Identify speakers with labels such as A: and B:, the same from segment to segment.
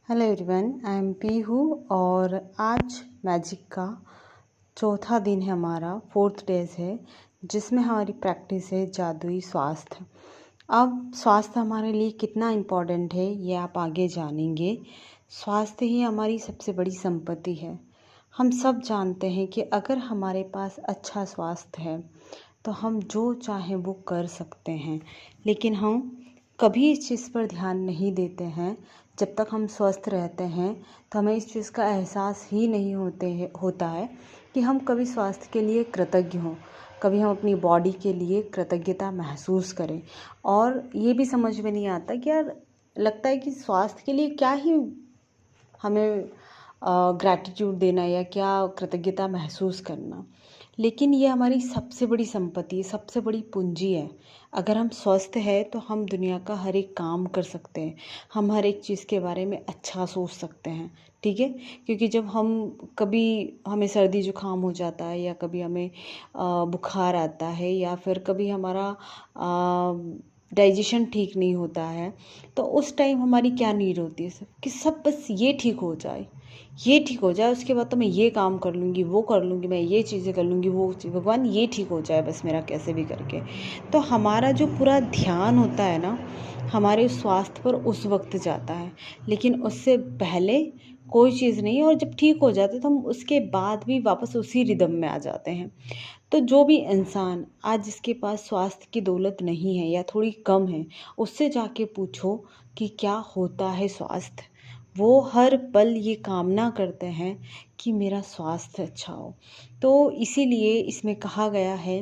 A: Hello everyone, I am Pihu और आज magic का चौथा दिन है, हमारा 4th डेज है, जिसमें हमारी प्रैक्टिस है जादुई स्वास्थ्य। अब स्वास्थ्य हमारे लिए कितना इम्पोर्टेंट है ये आप आगे जानेंगे। स्वास्थ्य ही हमारी सबसे बड़ी संपत्ति है। हम सब जानते हैं कि अगर हमारे पास अच्छा स्वास्थ्य है तो हम जो चाहें वो कर सकते हैं, लेकिन हम कभी इस चीज़ पर ध्यान नहीं देते हैं। जब तक हम स्वस्थ रहते हैं तो हमें इस चीज़ का एहसास ही नहीं होता है कि हम कभी स्वास्थ्य के लिए कृतज्ञ हों, कभी हम अपनी बॉडी के लिए कृतज्ञता महसूस करें। और ये भी समझ में नहीं आता कि यार, लगता है कि स्वास्थ्य के लिए क्या ही हमें ग्रैटिट्यूड देना या क्या कृतज्ञता महसूस करना। लेकिन ये हमारी सबसे बड़ी संपत्ति, सबसे बड़ी पूंजी है। अगर हम स्वस्थ हैं तो हम दुनिया का हर एक काम कर सकते हैं, हम हर एक चीज़ के बारे में अच्छा सोच सकते हैं, ठीक है। क्योंकि जब हम कभी हमें सर्दी जुकाम हो जाता है या कभी हमें बुखार आता है या फिर कभी हमारा डाइजेशन ठीक नहीं होता है, तो उस टाइम हमारी क्या नीड होती है, सब कि सब बस ये ठीक हो जाए, ये ठीक हो जाए, उसके बाद तो मैं ये काम कर लूँगी, वो कर लूँगी, मैं ये चीज़ें कर लूँगी, वो भगवान ये ठीक हो जाए बस मेरा कैसे भी करके। तो हमारा जो पूरा ध्यान होता है ना, हमारे स्वास्थ्य पर उस वक्त जाता है, लेकिन उससे पहले कोई चीज़ नहीं। और जब ठीक हो जाता है तो हम उसके बाद भी वापस उसी रिदम में आ जाते हैं। तो जो भी इंसान आज जिसके पास स्वास्थ्य की दौलत नहीं है या थोड़ी कम है, उससे जाके पूछो कि क्या होता है स्वास्थ्य। वो हर पल ये कामना करते हैं कि मेरा स्वास्थ्य अच्छा हो। तो इसीलिए इसमें कहा गया है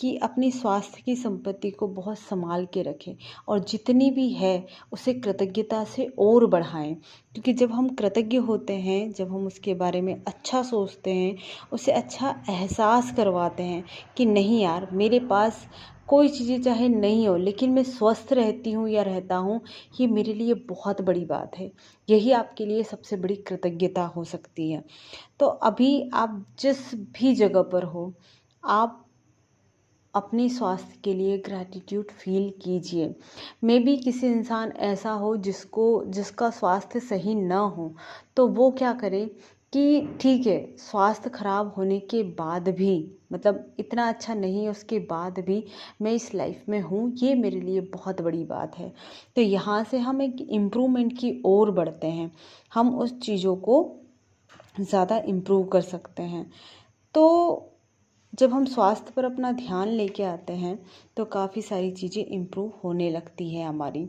A: कि अपनी स्वास्थ्य की संपत्ति को बहुत संभाल के रखें और जितनी भी है उसे कृतज्ञता से और बढ़ाएं। क्योंकि जब हम कृतज्ञ होते हैं, जब हम उसके बारे में अच्छा सोचते हैं, उसे अच्छा एहसास करवाते हैं कि नहीं यार, मेरे पास कोई चीज़ें चाहे नहीं हो लेकिन मैं स्वस्थ रहती हूँ या रहता हूँ, ये मेरे लिए बहुत बड़ी बात है। यही आपके लिए सबसे बड़ी कृतज्ञता हो सकती है। तो अभी आप जिस भी जगह पर हो, आप अपने स्वास्थ्य के लिए ग्रैटिट्यूड फील कीजिए। मे बी किसी इंसान ऐसा हो जिसका स्वास्थ्य सही ना हो, तो वो क्या करे कि ठीक है, स्वास्थ्य खराब होने के बाद भी, मतलब इतना अच्छा नहीं है उसके बाद भी मैं इस लाइफ में हूँ, ये मेरे लिए बहुत बड़ी बात है। तो यहाँ से हम एक इम्प्रूवमेंट की ओर बढ़ते हैं, हम उस चीज़ों को ज़्यादा इम्प्रूव कर सकते हैं। तो जब हम स्वास्थ्य पर अपना ध्यान लेके आते हैं तो काफ़ी सारी चीज़ें इम्प्रूव होने लगती है हमारी।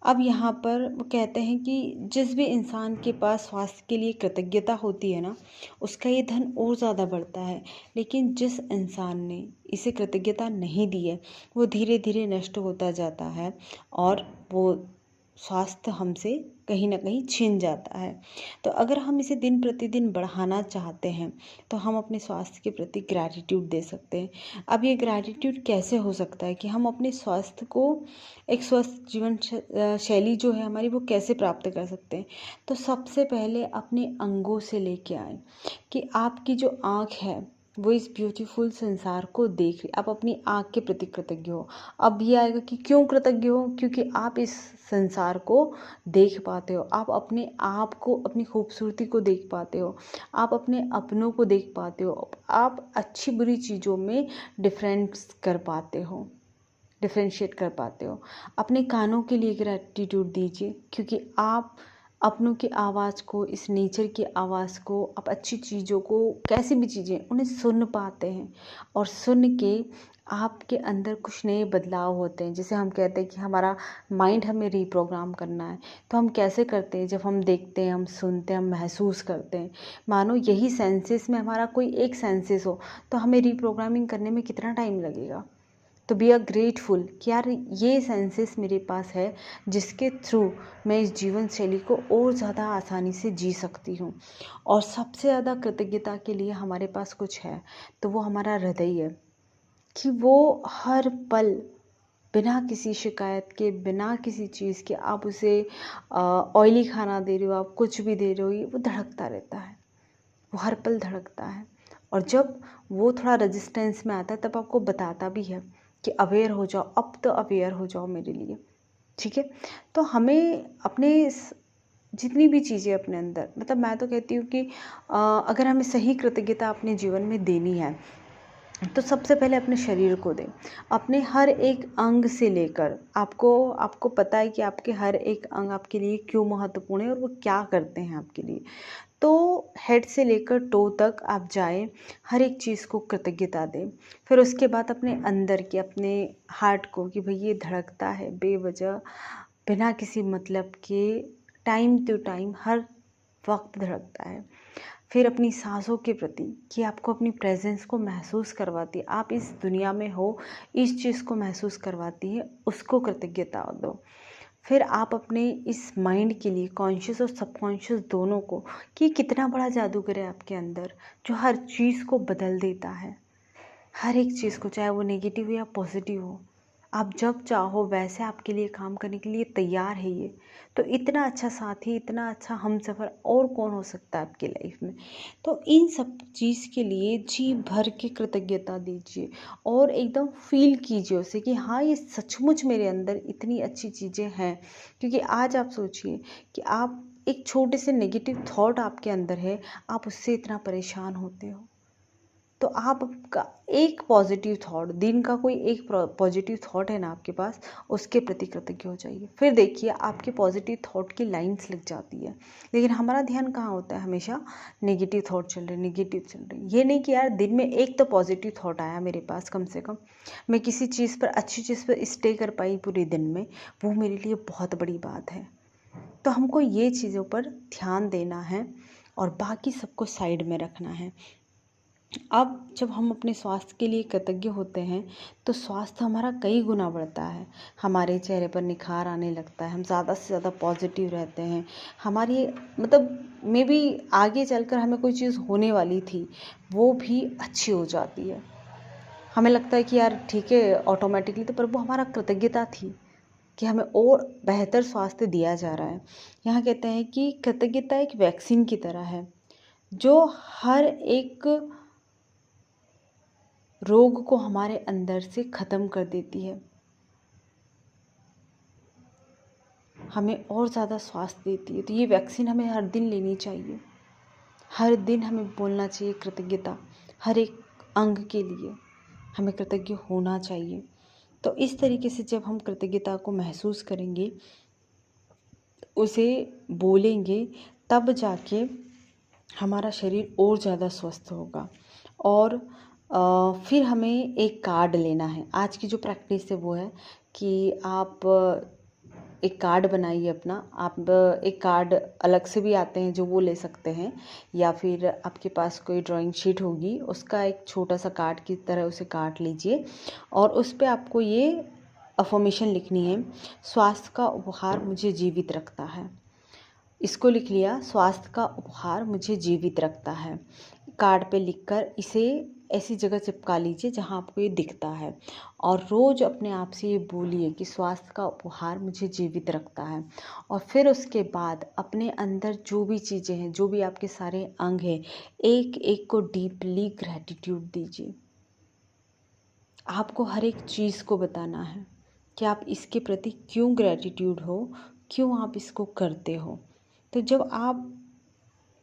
A: अब यहाँ पर वो कहते हैं कि जिस भी इंसान के पास स्वास्थ्य के लिए कृतज्ञता होती है ना, उसका ये धन और ज़्यादा बढ़ता है। लेकिन जिस इंसान ने इसे कृतज्ञता नहीं दी है, वो धीरे धीरे नष्ट होता जाता है और वो स्वास्थ्य हमसे कहीं ना कहीं छिन जाता है। तो अगर हम इसे दिन प्रतिदिन बढ़ाना चाहते हैं तो हम अपने स्वास्थ्य के प्रति ग्रैटिट्यूड दे सकते हैं। अब ये ग्रैटिट्यूड कैसे हो सकता है कि हम अपने स्वास्थ्य को, एक स्वस्थ जीवन शैली जो है हमारी, वो कैसे प्राप्त कर सकते हैं। तो सबसे पहले अपने अंगों से लेके आए कि आपकी जो आँख है वो इस ब्यूटीफुल संसार को देख रही। आप अपनी आँख के प्रति कृतज्ञ हो। अब ये आएगा कि क्यों कृतज्ञ हो, क्योंकि आप इस संसार को देख पाते हो, आप अपने आप को, अपनी खूबसूरती को देख पाते हो, आप अपने अपनों को देख पाते हो, आप अच्छी बुरी चीज़ों में डिफ्रेंशिएट कर पाते हो। अपने कानों के लिए ग्रैटिट्यूड दीजिए, क्योंकि आप अपनों की आवाज़ को, इस नेचर की आवाज़ को, आप अच्छी चीज़ों को, कैसी भी चीज़ें उन्हें सुन पाते हैं और सुन के आपके अंदर कुछ नए बदलाव होते हैं। जैसे हम कहते हैं कि हमारा माइंड हमें रीप्रोग्राम करना है, तो हम कैसे करते हैं? जब हम देखते हैं, हम सुनते हैं, हम महसूस करते हैं। मानो यही सेंसेस में हमारा कोई एक सेंसेस हो, तो हमें रीप्रोग्रामिंग करने में कितना टाइम लगेगा? तो बी आर ग्रेटफुल कि यार, ये सेंसेस मेरे पास है जिसके थ्रू मैं इस जीवन शैली को और ज़्यादा आसानी से जी सकती हूँ। और सबसे ज़्यादा कृतज्ञता के लिए हमारे पास कुछ है तो वो हमारा हृदय है, कि वो हर पल बिना किसी शिकायत के, बिना किसी चीज़ के, आप उसे ऑयली खाना दे रहे हो, आप कुछ भी दे रहे हो, ये वो धड़कता रहता है, वो हर पल धड़कता है। और जब वो थोड़ा रेजिस्टेंस में आता है तब आपको बताता भी है कि अवेयर हो जाओ, अब तो अवेयर हो जाओ मेरे लिए, ठीक है। तो हमें अपने इस जितनी भी चीज़ें अपने अंदर, मतलब मैं तो कहती हूँ कि अगर हमें सही कृतज्ञता अपने जीवन में देनी है तो सबसे पहले अपने शरीर को दें। अपने हर एक अंग से लेकर आपको आपको पता है कि आपके हर एक अंग आपके लिए क्यों महत्वपूर्ण है और वो क्या करते हैं आपके लिए। तो हेड से लेकर टो तक आप जाएँ, हर एक चीज़ को कृतज्ञता दें। फिर उसके बाद अपने अंदर के, अपने हार्ट को, कि भई ये धड़कता है बेवजह, बिना किसी मतलब के, टाइम टू टाइम, हर वक़्त धड़कता है। फिर अपनी साँसों के प्रति, कि आपको अपनी प्रेज़ेंस को महसूस करवाती है, आप इस दुनिया में हो, इस चीज़ को महसूस करवाती है, उसको कृतज्ञता दो। फिर आप अपने इस माइंड के लिए, कॉन्शियस और सबकॉन्शियस दोनों को, कि कितना बड़ा जादूगर है आपके अंदर, जो हर चीज़ को बदल देता है। हर एक चीज़ को, चाहे वो नेगेटिव हो या पॉजिटिव हो, आप जब चाहो वैसे आपके लिए काम करने के लिए तैयार है ये। तो इतना अच्छा साथी, इतना अच्छा हमसफ़र और कौन हो सकता है आपकी लाइफ में। तो इन सब चीज़ के लिए जी भर के कृतज्ञता दीजिए और एकदम फ़ील कीजिए उसे, कि हाँ, ये सचमुच मेरे अंदर इतनी अच्छी चीज़ें हैं। क्योंकि आज आप सोचिए कि आप एक छोटे से नेगेटिव थॉट आपके अंदर है, आप उससे इतना परेशान होते हो। तो आपका एक पॉजिटिव थॉट, दिन का कोई एक पॉजिटिव थॉट है ना आपके पास, उसके प्रति कृतज्ञ हो जाइए। फिर देखिए आपके पॉजिटिव थॉट की लाइंस लग जाती है। लेकिन हमारा ध्यान कहाँ होता है, हमेशा नेगेटिव थॉट चल रहे, नेगेटिव चल रहे। ये नहीं कि यार दिन में एक तो पॉजिटिव थॉट आया मेरे पास, कम से कम मैं किसी चीज़ पर, अच्छी चीज़ पर स्टे कर पाई पूरे दिन में, वो मेरे लिए बहुत बड़ी बात है। तो हमको ये चीज़ों पर ध्यान देना है और बाकी सबको साइड में रखना है। अब जब हम अपने स्वास्थ्य के लिए कृतज्ञ होते हैं तो स्वास्थ्य हमारा कई गुना बढ़ता है। हमारे चेहरे पर निखार आने लगता है, हम ज़्यादा से ज़्यादा पॉजिटिव रहते हैं। हमारी मतलब मे बी आगे चलकर हमें कोई चीज़ होने वाली थी, वो भी अच्छी हो जाती है। हमें लगता है कि यार ठीक है ऑटोमेटिकली, तो पर वो हमारा कृतज्ञता थी कि हमें और बेहतर स्वास्थ्य दिया जा रहा है। यहाँ कहते हैं कि कृतज्ञता एक वैक्सीन की तरह है, जो हर एक रोग को हमारे अंदर से ख़त्म कर देती है, हमें और ज़्यादा स्वास्थ्य देती है। तो ये वैक्सीन हमें हर दिन लेनी चाहिए, हर दिन हमें बोलना चाहिए कृतज्ञता, हर एक अंग के लिए हमें कृतज्ञ होना चाहिए। तो इस तरीके से जब हम कृतज्ञता को महसूस करेंगे, उसे बोलेंगे, तब जाके हमारा शरीर और ज़्यादा स्वस्थ होगा। और फिर हमें एक कार्ड लेना है। आज की जो प्रैक्टिस है वो है कि आप एक कार्ड बनाइए अपना। आप एक कार्ड अलग से भी आते हैं जो वो ले सकते हैं, या फिर आपके पास कोई ड्राइंग शीट होगी, उसका एक छोटा सा कार्ड की तरह उसे काट लीजिए और उस पे आपको ये अफ़र्मेशन लिखनी है, स्वास्थ्य का उपहार मुझे जीवित रखता है। इसको लिख लिया, स्वास्थ्य का उपहार मुझे जीवित रखता है। कार्ड पे लिखकर इसे ऐसी जगह चिपका लीजिए जहाँ आपको ये दिखता है और रोज़ अपने आप से ये बोलिए कि स्वास्थ्य का उपहार मुझे जीवित रखता है। और फिर उसके बाद अपने अंदर जो भी चीज़ें हैं, जो भी आपके सारे अंग हैं, एक एक को डीपली ग्रैटिट्यूड दीजिए। आपको हर एक चीज़ को बताना है कि आप इसके प्रति क्यों ग्रैटिट्यूड हो, क्यों आप इसको करते हो। तो जब आप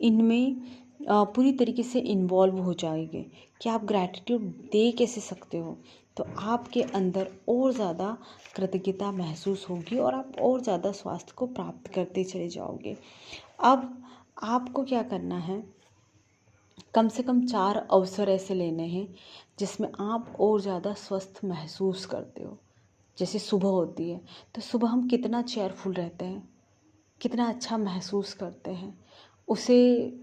A: इनमें पूरी तरीके से इन्वॉल्व हो जाएंगे कि आप ग्रैटिट्यूड दे कैसे सकते हो, तो आपके अंदर और ज़्यादा कृतज्ञता महसूस होगी और आप और ज़्यादा स्वास्थ्य को प्राप्त करते चले जाओगे। अब आपको क्या करना है, कम से कम 4 अवसर ऐसे लेने हैं जिसमें आप और ज़्यादा स्वस्थ महसूस करते हो। जैसे सुबह होती है, तो सुबह हम कितना चेयरफुल रहते हैं, कितना अच्छा महसूस करते हैं, उसे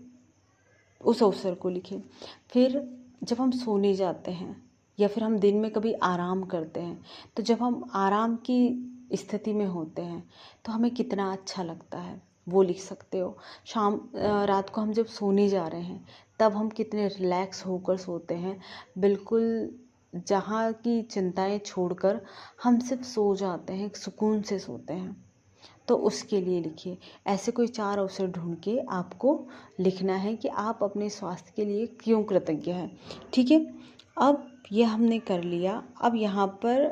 A: उस अवसर को लिखें। फिर जब हम सोने जाते हैं या फिर हम दिन में कभी आराम करते हैं, तो जब हम आराम की स्थिति में होते हैं तो हमें कितना अच्छा लगता है, वो लिख सकते हो। रात को हम जब सोने जा रहे हैं तब हम कितने रिलैक्स होकर सोते हैं, बिल्कुल जहाँ की चिंताएं छोड़कर हम सिर्फ सो जाते हैं, सुकून से सोते हैं। तो उसके लिए लिखिए। ऐसे कोई 4 अवसर ढूँढ के आपको लिखना है कि आप अपने स्वास्थ्य के लिए क्यों कृतज्ञ हैं। ठीक है? अब ये हमने कर लिया। अब यहाँ पर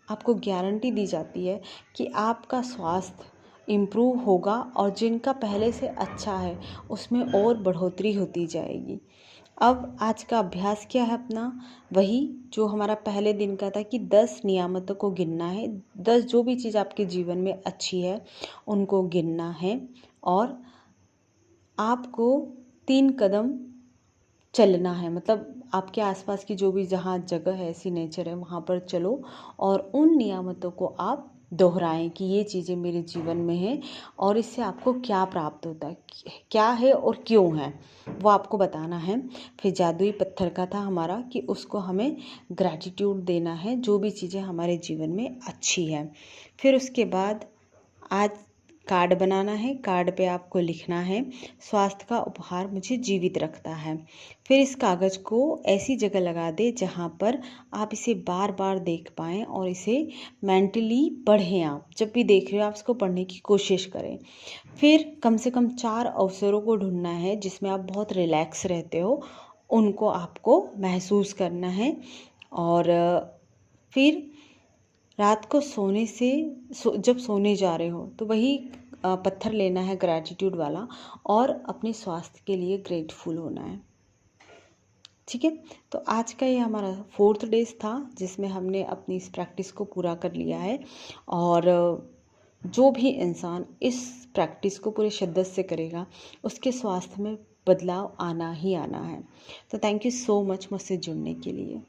A: आपको गारंटी दी जाती है कि आपका स्वास्थ्य इम्प्रूव होगा और जिनका पहले से अच्छा है उसमें और बढ़ोतरी होती जाएगी। अब आज का अभ्यास क्या है अपना, वही जो हमारा पहले दिन का था कि 10 नियामतों को गिनना है। 10 जो भी चीज़ आपके जीवन में अच्छी है उनको गिनना है और आपको 3 कदम चलना है। मतलब आपके आसपास की जो भी जहाँ जगह है, ऐसी नेचर है, वहाँ पर चलो और उन नियामतों को आप दोहराएं कि ये चीज़ें मेरे जीवन में हैं और इससे आपको क्या प्राप्त होता है, क्या है और क्यों है, वो आपको बताना है। फिर जादुई पत्थर का था हमारा कि उसको हमें ग्रैटिट्यूड देना है जो भी चीज़ें हमारे जीवन में अच्छी है। फिर उसके बाद आज कार्ड बनाना है, कार्ड पे आपको लिखना है स्वास्थ्य का उपहार मुझे जीवित रखता है। फिर इस कागज़ को ऐसी जगह लगा दे जहाँ पर आप इसे बार बार देख पाएँ और इसे मेंटली पढ़ें। आप जब भी देख रहे हो आप इसको पढ़ने की कोशिश करें। फिर कम से कम 4 अवसरों को ढूंढना है जिसमें आप बहुत रिलैक्स रहते हो, उनको आपको महसूस करना है। और फिर रात को सोने से जब सोने जा रहे हो तो वही पत्थर लेना है ग्रैटिट्यूड वाला और अपने स्वास्थ्य के लिए ग्रेटफुल होना है। ठीक है, तो आज का ये हमारा 4th डेज था जिसमें हमने अपनी इस प्रैक्टिस को पूरा कर लिया है। और जो भी इंसान इस प्रैक्टिस को पूरे शिद्दत से करेगा उसके स्वास्थ्य में बदलाव आना ही आना है। तो थैंक यू सो मच मुझसे जुड़ने के लिए।